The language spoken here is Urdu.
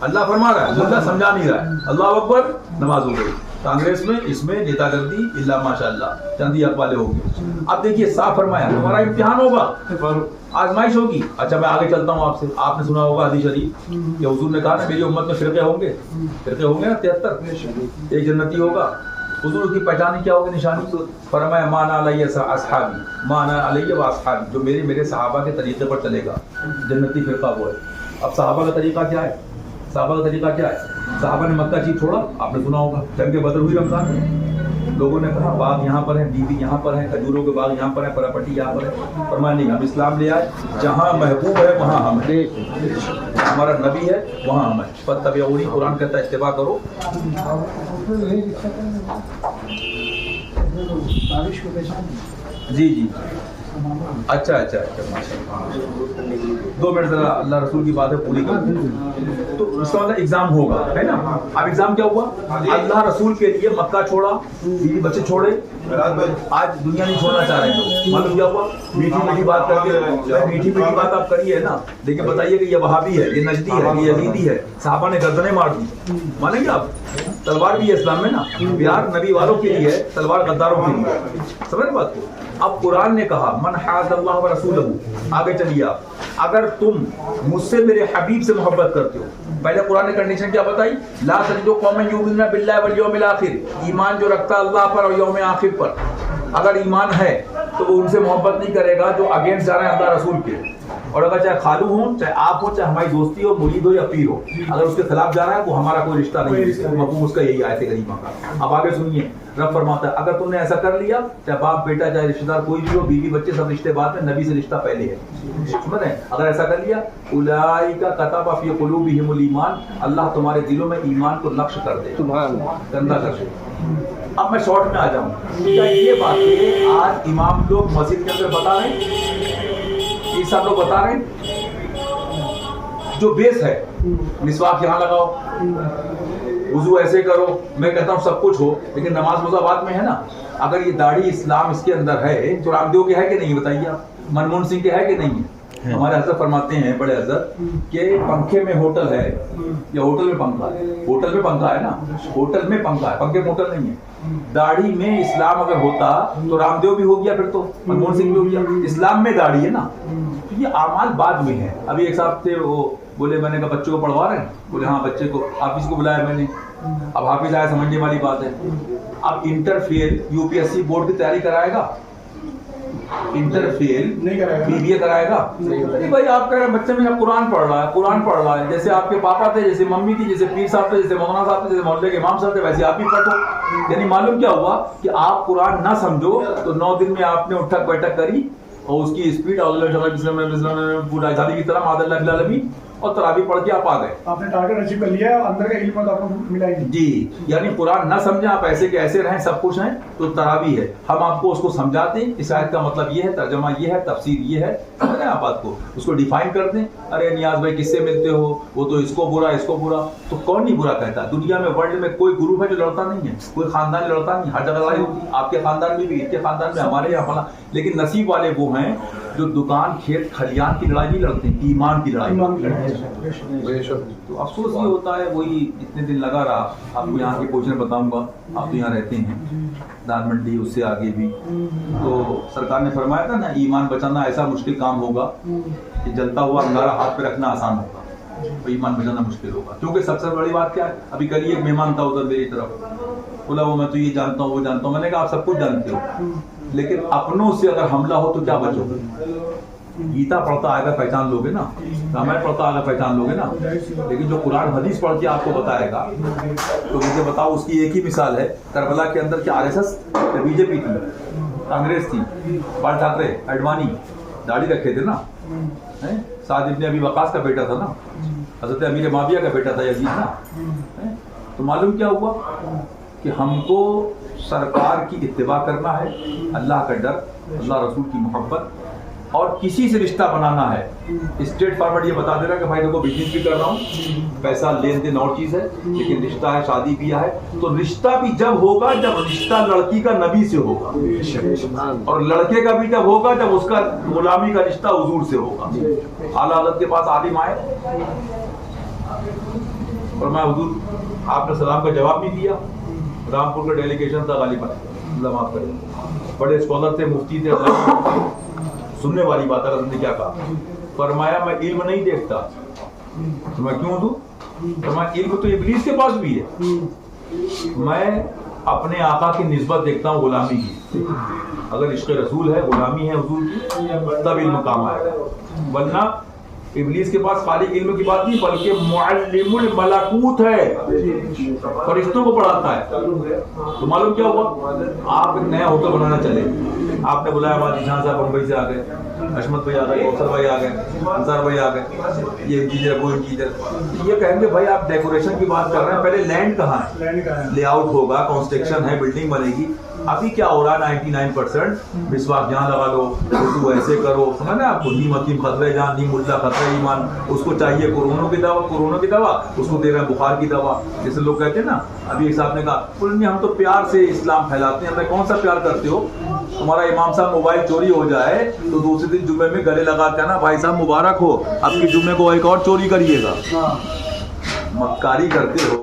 اللہ فرما رہا ہے, ملا سمجھا نہیں رہا ہے. اللہ اکبر, نماز ہو گئی. کانگریس میں اس میں نیتا گردی اللہ ماشاء اللہ چندی حق والے ہوں گے. اب دیکھیے صاف فرمایا تمہارا امتحان ہوگا, آزمائش ہوگی. اچھا میں آگے چلتا ہوں آپ سے. آپ نے سنا ہوگا حدیث شریف کہ حضور نے کہا نا میری امت میں فرقے ہوں گے نا 73, ایک جنتی ہوگا. حضور کی پہچان کیا ہوگی, نشانی؟ فرمایا مانا علیہ اصحابی, مانا علیہ و اصحابی, جو میرے صحابہ کے طریقے پر چلے گا جنتی فرقہ وہ ہے. اب صحابہ کا طریقہ کیا ہے؟ صحابہ نے مکہ چیز چھوڑا, آپ نے سنا ہوگا جنگ بدر ہوئی رمضان میں. لوگوں نے کہا باغ یہاں پر ہیں, بیوی یہاں پر ہیں, کھجوروں کے باغ یہاں پر ہیں, پراپرٹی یہاں پر ہے. فرمایا نہیں, ہم اسلام لے آئے, جہاں محبوب ہے وہاں ہم ہیں, ہمارا نبی ہے وہاں ہم ہیں. فتبعونی, قرآن کہتا ہے اتباع کرو. جی اچھا ماشاءاللہ. 2 منٹ ذرا اللہ رسول کی بات ہے پوری کر. تو اس کا مطلب ایگزام ہوگا, ہے نا. اب ایگزام کیا ہوا؟ اللہ رسول کے لیے مکہ چھوڑا, بیوی بچے چھوڑے. آج دنیا نہیں چھوڑنا چاہ رہے ہیں. معلوم کیا ہوا؟ میٹھی بات کر کے, میٹھی بات آپ کریے نا, لیکن بتائیے کہ یہ وہابی ہے, یہ نجدی ہے, یہ یزیدی ہے. صحابہ نے گردنیں مار دی, مانیں گے آپ؟ تلوار بھی ہے اسلام میں نا, پیار نبی والوں کے لیے ہے, تلوار غداروں کے لیے. سمجھ بات کو. اب قرآن نے کہا من حاد اللہ و رسولہ, آگے چلیے آپ, اگر تم مجھ سے میرے حبیب سے محبت کرتے ہو. پہلے قرآن نے کنڈیشن کیا بتائی؟ لا تجد قوما یؤمنون باللہ والیوم الآخر, ایمان جو رکھتا اللہ پر اور یوم آخر پر. اگر ایمان ہے تو وہ ان سے محبت نہیں کرے گا جو اگینسٹ جا رہے ہیں اللہ رسول کے. اور اگر چاہے خالو ہوں, چاہے آپ ہو, چاہے ہماری دوستی ہو, مرید ہو یا پیر ہو, اگر اس کے خلاف جا رہا ہے وہ ہمارا کوئی رشتہ نہیں ہے. مفہوم اس کا یہی آیت کریمہ کا. اب آگے سنیے, رب فرماتا ہے اگر تم نے ایسا کر لیا, چاہے باپ بیٹا, چاہے رشتہ دار کوئی بھی ہو, بیوی بچے سب رشتے بعد میں, نبی سے رشتہ پہلے ہے. سمجھ رہے ہیں؟ اگر ایسا کر لیا, اولئک کتب فی قلوبہم الایمان, اللہ تمہارے دلوں میں ایمان کو نقش کر دے, گندا کر دے. اب میں شارٹ میں آ جاؤں. کیا یہ باتیں آج امام لوگ مسجد کے اندر بتا رہے ہیں, یہ سب لوگ بتا رہے ہیں؟ جو بیس ہے, مسواک یہاں لگاؤ, وضو ایسے کرو, میں کہتا ہوں سب کچھ ہو, لیکن نماز روزہ بعد میں ہے نا. اگر یہ داڑھی اسلام اس کے اندر ہے تو رام دیو کے ہے کہ نہیں بتائیے آپ, منموہن سنگھ کے ہے کہ نہیں ہے؟ ہمارے حضرت فرماتے ہیں, بڑے حضرت, کہ پنکھے میں ہوٹل ہے یا ہوٹل میں پنکھا ہے؟ ہوٹل میں پنکھا ہے نا, ہوٹل میں پنکھا ہے, پنکھے میں ہوٹل نہیں ہے. داڑھی میں اسلام اگر ہوتا تو رام دیو بھی ہو گیا, پھر تو منموہن سنگھ بھی ہو گیا. اسلام میں داڑھی ہے نا. تو یہ اعمال بعد میں ہے. ابھی ایک صاحب تھے, وہ بولے میں نے کہا بچوں کو پڑھوا رہے ہیں, بولے ہاں بچے کو, حافظ کو بلایا میں نے. اب حافظ آیا, سمجھنے والی بات ہے. اب انٹر فیل UPSC بورڈ کی تیاری کرائے گا, انٹر فیل BBA کرائے گا نہیں بھائی. آپ کہہ رہے ہیں بچے میں قرآن پڑھ رہا ہے, جیسے آپ کے پاپا تھے, جیسے ممی تھی, جیسے پیر صاحب تھے, جیسے مولانا صاحب تھے, جیسے محلے کے امام صاحب تھے, ویسے آپ بھی پڑھو. یعنی معلوم کیا ہوا کہ آپ قرآن نہ سمجھو تو 9 دن میں آپ نے اٹھک بیٹھک کری, اور اس کی اسپیڈ پورا شادی کی طرح ماد اللہ العالمین, اور تراویح پڑھ کے آپ آ گئے. آپ نے ٹارگٹ اچیو کر لیا, اندر کا علم آپ کو ملا ہی نہیں. جی, یعنی قرآن نہ سمجھیں, آپ ایسے کے ایسے رہیں, سب کچھ ہیں, تو تراویح ہے. ہم آپ کو اس کو سمجھاتے ہیں, اس آیت کا مطلب یہ ہے, ترجمہ یہ ہے, تفسیر یہ ہے. سمجھ رہے ہیں آپ بات کو, اس کو ڈیفائن کر دیں. ارے نیاز بھائی کس سے ملتے ہو, وہ تو اس کو برا, اس کو برا. تو کون نہیں برا کہتا؟ دنیا میں ورلڈ میں کوئی گروپ ہے جو لڑتا نہیں ہے, کوئی خاندان لڑتا نہیں, ہر جگہ لڑائی ہوتی. آپ کے خاندان میں بھی, ان کے خاندان میں, ہمارے یہاں فلاں. لیکن نصیب والے وہ ہیں جو دکان کھیت کھلیان کی لڑائی نہیں لڑتے, ایمان کی لڑائی. تو افسوس یہ ہوتا ہے, وہی اتنے دن لگا رہا. آپ کو یہاں کی پوزیشن بتاؤں گا, آپ تو یہاں رہتے ہیں, دان منڈی, اس سے آگے بھی. تو سرکار نے فرمایا تھا نا, ایمان بچانا ایسا مشکل کام ہوگا کہ جلتا ہوا انگارہ ہاتھ پہ رکھنا آسان ہوگا, تو ایمان بچانا مشکل ہوگا. کیونکہ سب سے بڑی بات کیا ہے, ابھی کل ہی ایک مہمان تھا ادھر میری طرف, بولا وہ میں تو یہ جانتا ہوں, وہ جانتا ہوں. میں نے کہا آپ سب کچھ جانتے ہو, لیکن اپنوں سے اگر حملہ ہو تو کیا بچو گے؟ گیتا پڑھتا آئے گا پہچان لوگے نا, رامائن پڑھتا آئے گا پہچان لوگے نا, لیکن جو قرآن حدیث پڑھ کے آپ کو بتائے گا, تو مجھے بتاؤ, اس کی ایک ہی مثال ہے. کربلا کے اندر کیا RSS یا BJP تھی, کانگریس تھی, بال ٹھاکرے, اڈوانی, داڑھی رکھے تھے نا, سعد ابن ابی وقاص کا بیٹا تھا نا, حضرت امیر معاویہ کا بیٹا تھا یزید نا. تو معلوم کیا ہوا کہ ہم کو سرکار کی اتباع کرنا ہے, اللہ کا ڈر, اللہ رسول کی محبت, اور کسی سے رشتہ بنانا ہے. اسٹریٹ فارورڈ یہ بتا دے رہا ہے کہ بھائی دیکھو بزنس بھی کر رہا ہوں, پیسہ لین دین اور چیز ہے, لیکن رشتہ ہے, شادی بیاہ ہے. تو رشتہ بھی جب ہوگا جب رشتہ لڑکی کا نبی سے ہوگا, اور لڑکے کا بھی جب ہوگا جب اس کا غلامی کا رشتہ حضور سے ہوگا. اعلیٰ حضرت کے پاس عالم آئے, فرمایا حضور آپ نے سلام کا جواب نہیں دیا. رامپور کا ڈیلیگیشن تھا غالباً, اللہ معاف کرے, بڑے اسکالر تھے, مفتی تھے, سننے والی بات ہے. نے کیا کہا؟ فرمایا میں علم نہیں دیکھتا. میں کیوں دوں؟ فرمایا علم تو ابلیس کے پاس بھی ہے, میں اپنے آقا کی نسبت دیکھتا ہوں غلامی کی. اگر عشق رسول ہے, غلامی ہے حضور کی, تب علم کام آئے گا. ورنہ ابلیس کے پاس خالی علم کی بات نہیں بلکہ معلم الملکوت ہے, فرشتوں کو پڑھاتا ہے. تو معلوم کیا ہوا, آپ ایک نیا ہوٹل بنانا چلے, آپ نے بلایا ہمارے جہاں صاحب بمبئی سے آ گئے, حشمت بھائی آ گئے, کوثر بھائی آ گئے, انصار بھائی آ گئے, یہ انجینئر وہ انجینئر. یہ کہیں گے بھائی آپ ڈیکوریشن کی بات کر رہے ہیں, پہلے لینڈ کہاں ہے, لے آؤٹ ہوگا, کنسٹرکشن ہے, بلڈنگ بنے گی. ابھی کیا ہو رہا ہے 99% مسواک جہاں لگا لو, اردو ایسے کرو, سمجھ نا آپ کو, نیم حکیم خطرے جان, نیم ملا خطرے ایمان. اس کو چاہیے کورونا کی دوا, اس کو دے رہے ہیں بخار کی دوا. جیسے لوگ کہتے ہیں نا, ابھی ایک صاحب نے کہا ہم تو پیار سے اسلام پھیلاتے ہیں. کون سا پیار کرتے ہو؟ تمہارا امام صاحب موبائل چوری ہو جائے تو دوسرے دن جمعے میں گلے لگا کے نا بھائی صاحب مبارک ہو, اب کی جمعے کو ایک اور چوری کریے گا. مکاری کرتے ہو.